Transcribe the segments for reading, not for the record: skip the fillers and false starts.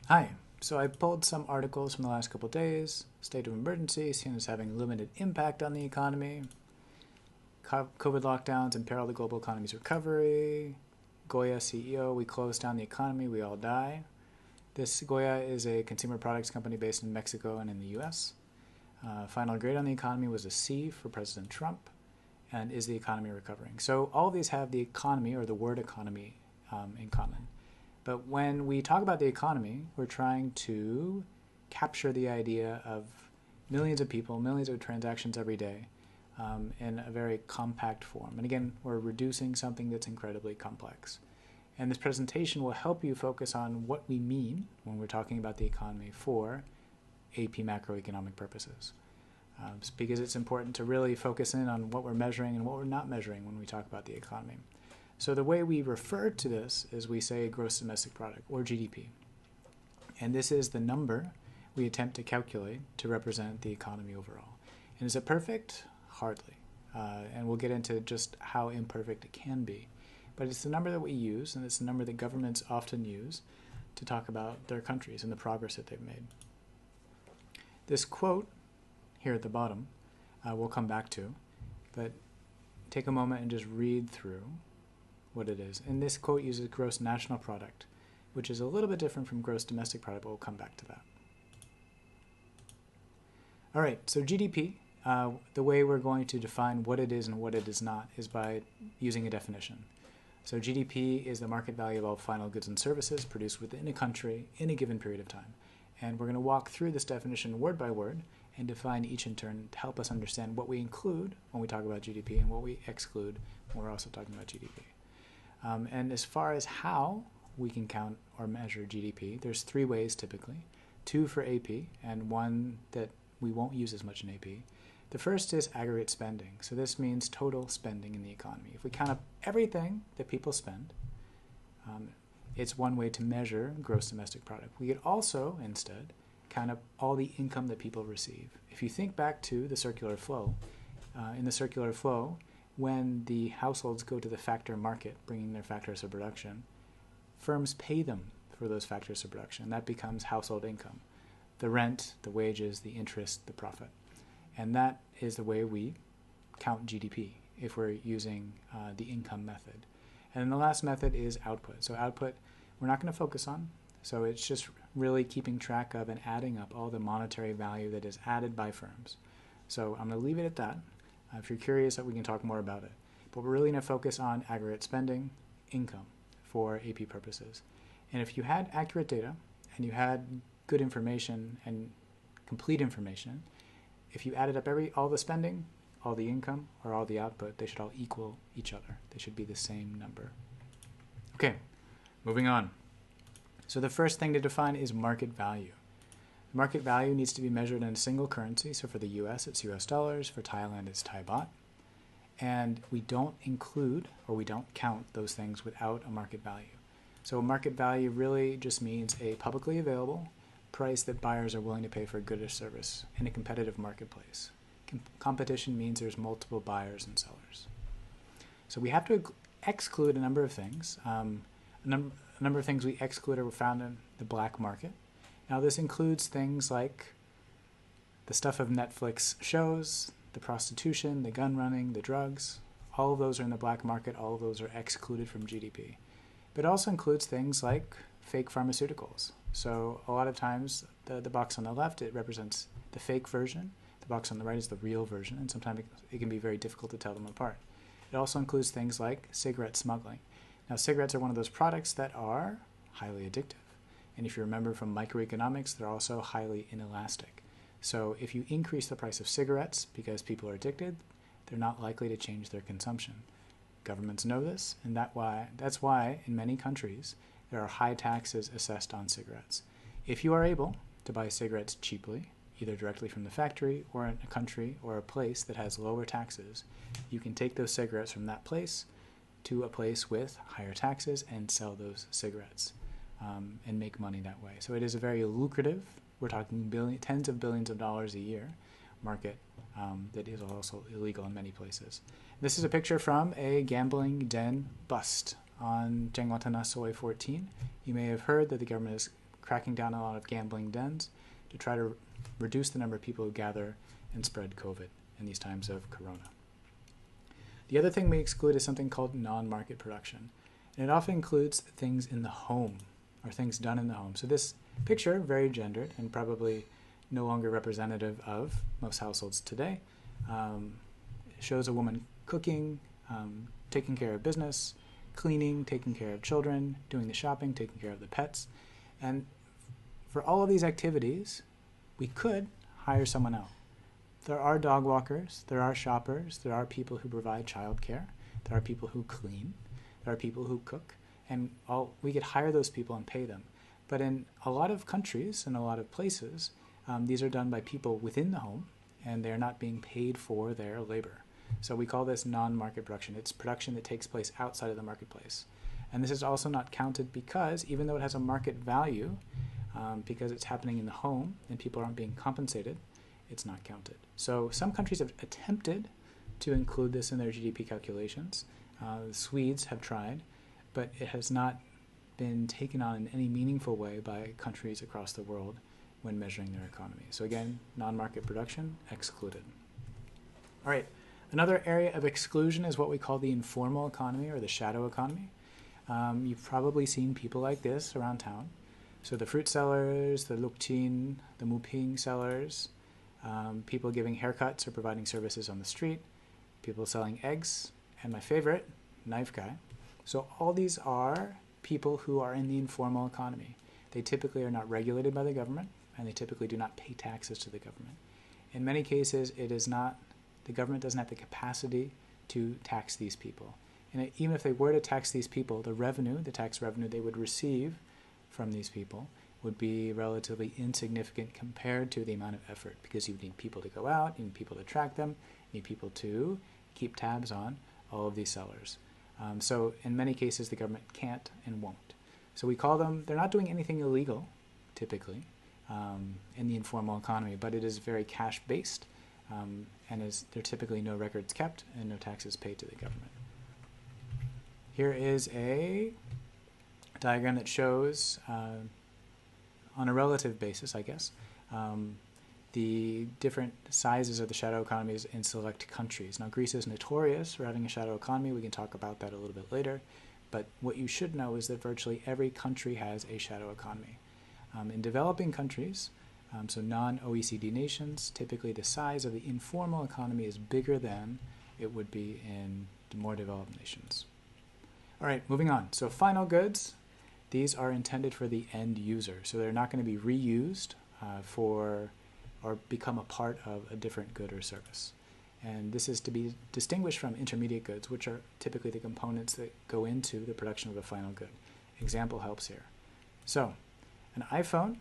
Hi. So I pulled some articles from the last couple of days. State of emergency seen as having limited impact on the economy. COVID lockdowns imperil the global economy's recovery. Goya CEO, we close down the economy, we all die. This Goya is a consumer products company based in Mexico and in the US. Final grade on the economy was a C for President Trump. And is the economy recovering? So all of these have the economy or the word economy in common. But when we talk about the economy, we're trying to capture the idea of millions of people, millions of transactions every day in a very compact form. And again, we're reducing something that's incredibly complex. And this presentation will help you focus on what we mean when we're talking about the economy for AP macroeconomic purposes. Because it's important to really focus in on what we're measuring and what we're not measuring when we talk about the economy. So the way we refer to this is we say gross domestic product, or GDP. And this is the number we attempt to calculate to represent the economy overall. And is it perfect? Hardly. And we'll get into just how imperfect it can be. But it's the number that we use, and it's the number that governments often use to talk about their countries and the progress that they've made. This quote here at the bottom we'll come back to, but take a moment and just read through what it is. And this quote uses gross national product, which is a little bit different from gross domestic product, but we'll come back to that. All right, so GDP, the way we're going to define what it is and what it is not is by using a definition. So GDP is the market value of all final goods and services produced within a country in a given period of time. And we're going to walk through this definition word by word and define each in turn to help us understand what we include when we talk about GDP and what we exclude when we're also talking about GDP. And as far as how we can count or measure GDP, there's three ways typically, two for AP and one that we won't use as much in AP. The first is aggregate spending. So this means total spending in the economy. If we count up everything that people spend, it's one way to measure gross domestic product. We could also, instead, count up all the income that people receive. If you think back to the circular flow, in the circular flow, when the households go to the factor market, bringing their factors of production, firms pay them for those factors of production. That becomes household income. The rent, the wages, the interest, the profit. And that is the way we count GDP if we're using the income method. And then the last method is output. So output, we're not going to focus on. So it's just really keeping track of and adding up all the monetary value that is added by firms. So I'm going to leave it at that. If you're curious, we can talk more about it. But we're really going to focus on aggregate spending, income, for AP purposes. And if you had accurate data and you had good information and complete information, if you added up all the spending, all the income, or all the output, they should all equal each other. They should be the same number. Okay, moving on. So the first thing to define is market value. Market value needs to be measured in a single currency. So for the US, it's US dollars. For Thailand, it's Thai baht. And we don't include or we don't count those things without a market value. So a market value really just means a publicly available price that buyers are willing to pay for a good or service in a competitive marketplace. Competition means there's multiple buyers and sellers. So we have to exclude a number of things. A number of things we exclude are found in the black market. Now this includes things like the stuff of Netflix shows, the prostitution, the gun running, the drugs. All of those are in the black market. All of those are excluded from GDP. But it also includes things like fake pharmaceuticals. So a lot of times the box on the left, it represents the fake version. The box on the right is the real version, and sometimes it can be very difficult to tell them apart. It also includes things like cigarette smuggling. Now cigarettes are one of those products that are highly addictive. And if you remember from microeconomics, they're also highly inelastic. So if you increase the price of cigarettes because people are addicted, they're not likely to change their consumption. Governments know this, and that's why in many countries there are high taxes assessed on cigarettes. If you are able to buy cigarettes cheaply, either directly from the factory or in a country or a place that has lower taxes, you can take those cigarettes from that place to a place with higher taxes and sell those cigarettes. And make money that way. So it is a very lucrative, we're talking tens of billions of dollars a year, market that is also illegal in many places. This is a picture from a gambling den bust on Jiangguantanasoi 14. You may have heard that the government has cracking down on a lot of gambling dens to try to reduce the number of people who gather and spread COVID in these times of corona. The other thing we exclude is something called non-market production. And it often includes things in the home or things done in the home. So this picture, very gendered and probably no longer representative of most households today, shows a woman cooking, taking care of business, cleaning, taking care of children, doing the shopping, taking care of the pets. And for all of these activities, we could hire someone out. There are dog walkers, there are shoppers, there are people who provide childcare, there are people who clean, there are people who cook, and we could hire those people and pay them. But in a lot of countries and a lot of places, these are done by people within the home, and they're not being paid for their labor. So we call this non-market production. It's production that takes place outside of the marketplace. And this is also not counted because even though it has a market value, because it's happening in the home and people aren't being compensated, it's not counted. So some countries have attempted to include this in their GDP calculations. The Swedes have tried, but it has not been taken on in any meaningful way by countries across the world when measuring their economy. So again, non-market production excluded. All right, another area of exclusion is what we call the informal economy or the shadow economy. You've probably seen people like this around town. So the fruit sellers, the luktin, the muping sellers, people giving haircuts or providing services on the street, people selling eggs, and my favorite, knife guy. So all these are people who are in the informal economy. They typically are not regulated by the government, and they typically do not pay taxes to the government. In many cases, the government doesn't have the capacity to tax these people. And even if they were to tax these people, the tax revenue they would receive from these people would be relatively insignificant compared to the amount of effort, because you need people to go out, you need people to track them, you need people to keep tabs on all of these sellers. So in many cases, the government can't and won't. So we call them, they're not doing anything illegal, typically, in the informal economy, but it is very cash-based, and there are typically no records kept and no taxes paid to the government. Here is a diagram that shows, on a relative basis, I guess, the different sizes of the shadow economies in select countries. Now, Greece is notorious for having a shadow economy. We can talk about that a little bit later. But what you should know is that virtually every country has a shadow economy. In developing countries, so non-OECD nations, typically the size of the informal economy is bigger than it would be in the more developed nations. All right, moving on. So final goods, these are intended for the end user. So they're not going to be reused or become a part of a different good or service. And this is to be distinguished from intermediate goods, which are typically the components that go into the production of a final good. Example helps here. So an iPhone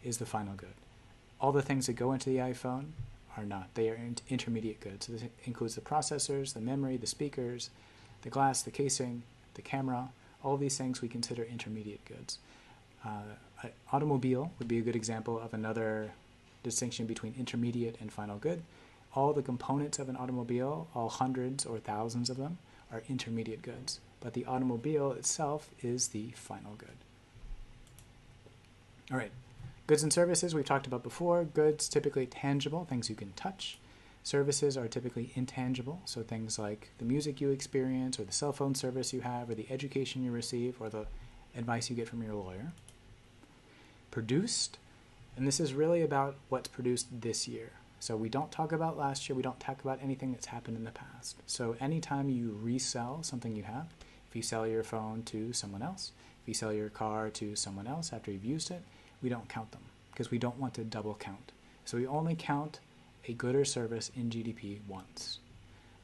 is the final good. All the things that go into the iPhone are not. They are intermediate goods. So this includes the processors, the memory, the speakers, the glass, the casing, the camera. All of these things we consider intermediate goods. An automobile would be a good example of another distinction between intermediate and final good. All the components of an automobile, all hundreds or thousands of them, are intermediate goods, but the automobile itself is the final good. All right, goods and services we've talked about before. Goods, typically tangible, things you can touch. Services are typically intangible, so things like the music you experience or the cell phone service you have or the education you receive or the advice you get from your lawyer. Produced, and this is really about what's produced this year. So we don't talk about last year, we don't talk about anything that's happened in the past. So anytime you resell something you have, if you sell your phone to someone else, if you sell your car to someone else after you've used it, we don't count them because we don't want to double count. So we only count a good or service in GDP once.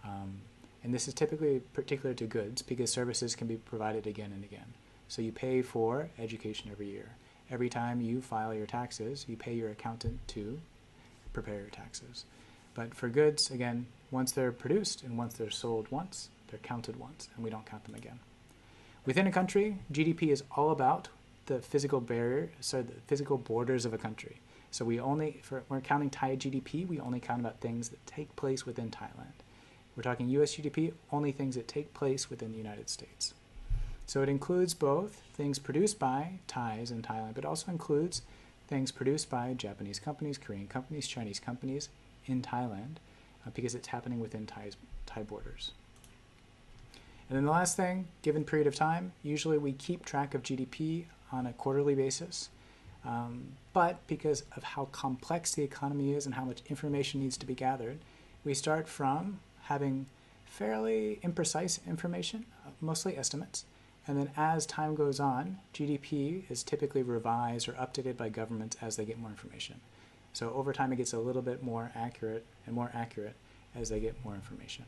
And this is typically particular to goods because services can be provided again and again. So you pay for education every year. Every time you file your taxes, you pay your accountant to prepare your taxes. But for goods, again, once they're produced and once they're sold once, they're counted once, and we don't count them again. Within a country, GDP is all about the physical the physical borders of a country. So when we're counting Thai GDP, we only count about things that take place within Thailand. We're talking US GDP, only things that take place within the United States. So it includes both things produced by Thais in Thailand, but also includes things produced by Japanese companies, Korean companies, Chinese companies in Thailand, because it's happening within Thai borders. And then the last thing, given period of time, usually we keep track of GDP on a quarterly basis. But because of how complex the economy is and how much information needs to be gathered, we start from having fairly imprecise information, mostly estimates. And then as time goes on, GDP is typically revised or updated by governments as they get more information. So over time it gets a little bit more accurate and more accurate as they get more information.